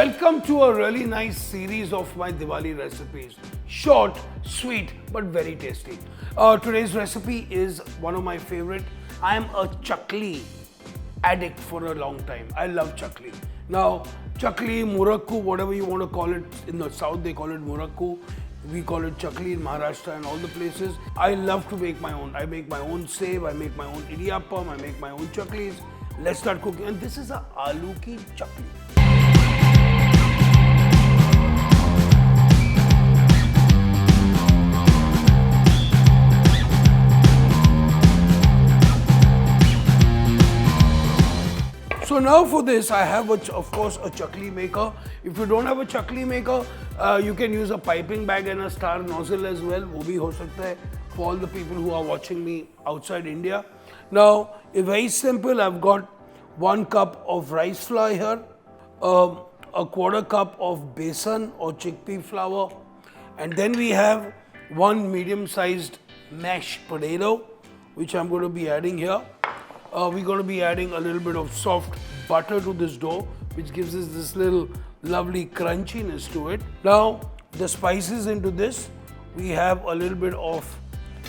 Welcome to a really nice series of my Diwali recipes. Short, sweet, but very tasty. Today's recipe is one of my favorite. I am a chakli addict for a long time. I love chakli. Now, chakli, murakku, whatever you want to call it. In the south, they call it murakku. We call it chakli in Maharashtra and all the places. I love to make my own. I make my own sev, I make my own idiyappam, I make my own chaklis. Let's start cooking. And this is a aloo ki chakli. So now for this, I have, of course, a chakli maker. If you don't have a chakli maker, you can use a piping bag and a star nozzle as well. वो भी हो सकता है for all the people who are watching me outside India. Now, it's very simple. I've got 1 cup of rice flour here, a quarter cup of besan or chickpea flour, and then we have 1 medium-sized mashed potato, which I'm going to be adding here. We're going to be adding a little bit of soft butter to this dough, which gives us this little lovely crunchiness to it. Now, the spices into this, we have a little bit of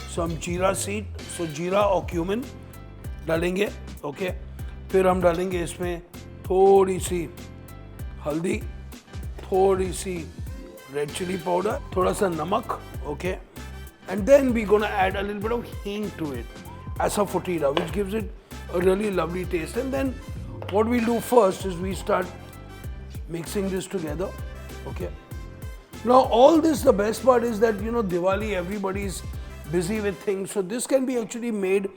some jeera seed. So, jeera or cumin डालेंगे, okay. फिर हम डालेंगे इसमें थोड़ी सी haldi, थोड़ी सी red chili powder, थोड़ा सा नमक, okay. And then we're going to add a little bit of hing to it, Asafoetida, which gives it a really lovely taste. And then what we'll do first is we start mixing this together, okay. Now all this, the best part is that, you know, Diwali, everybody's busy with things, so this can be actually made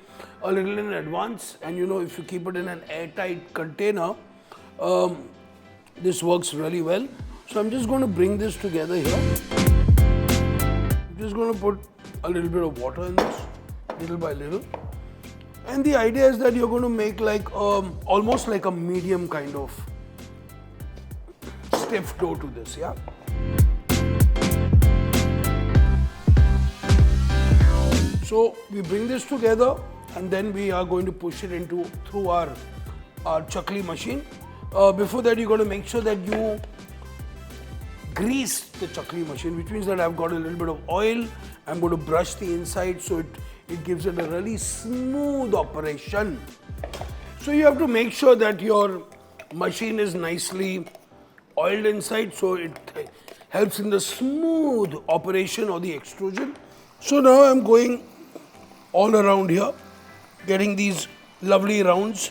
a little in advance, and you know, if you keep it in an airtight container, this works really well. So I'm just going to bring this together here. I'm just going to put a little bit of water in this, little by little. And the idea is that you're going to make like almost like a medium kind of stiff dough to this, yeah. So we bring this together, and then we are going to push it through our chakli machine. Before that, you're going to make sure that you grease the chakli machine, which means that I've got a little bit of oil. I'm going to brush the inside so it gives it a really smooth operation. So you have to make sure that your machine is nicely oiled inside, so it helps in the smooth operation or the extrusion. So now I'm going all around here, getting these lovely rounds.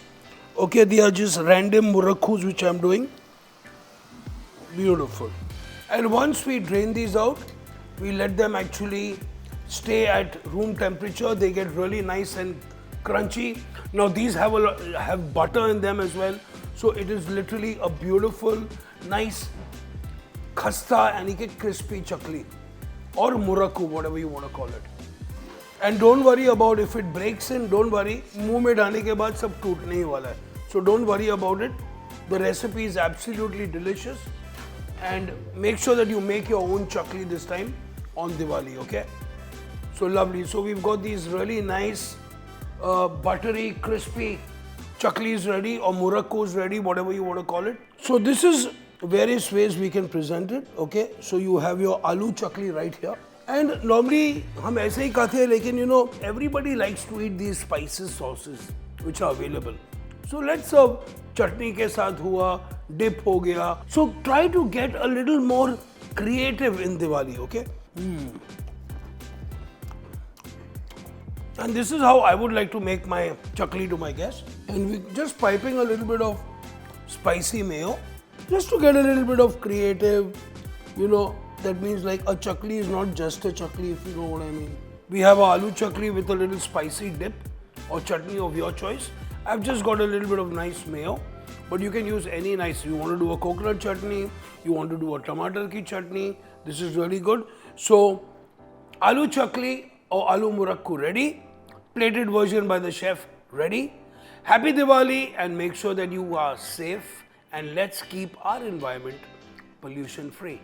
Okay, they are just random murakkus which I'm doing. Beautiful. And once we drain these out, we let them actually stay at room temperature. They get really nice and crunchy. Now these have butter in them as well, so it is literally a beautiful, nice khasta and crispy chakli or murakku, whatever you want to call it. And don't worry about if it breaks in. Don't worry. मुंह में डालने के बाद सब टूटने ही वाला है. So don't worry about it. The recipe is absolutely delicious, and make sure that you make your own chakli this time on Diwali, okay? So lovely. So we've got these really nice, buttery, crispy chaklis ready, or murakkus ready, whatever you want to call it. So this is various ways we can present it, okay? So you have your aloo chakli right here. And normally हम ऐसे ही खाते हैं, लेकिन you know, everybody likes to eat these spices, sauces which are available. So let's serve chutney के साथ हुआ, dip हो गया. So try to get a little more creative in Diwali, okay? And this is how I would like to make my chakli to my guests. And we're just piping a little bit of spicy mayo, just to get a little bit of creative, you know. That means like a chakli is not just a chakli, if you know what I mean. We have a aloo chakli with a little spicy dip or chutney of your choice. I've just got a little bit of nice mayo, but you can use any nice. You want to do a coconut chutney, you want to do a tomato ki chutney. This is really good. So, aloo chakli or aloo murakku ready. Plated version by the chef ready. Happy Diwali, and make sure that you are safe, and let's keep our environment pollution free.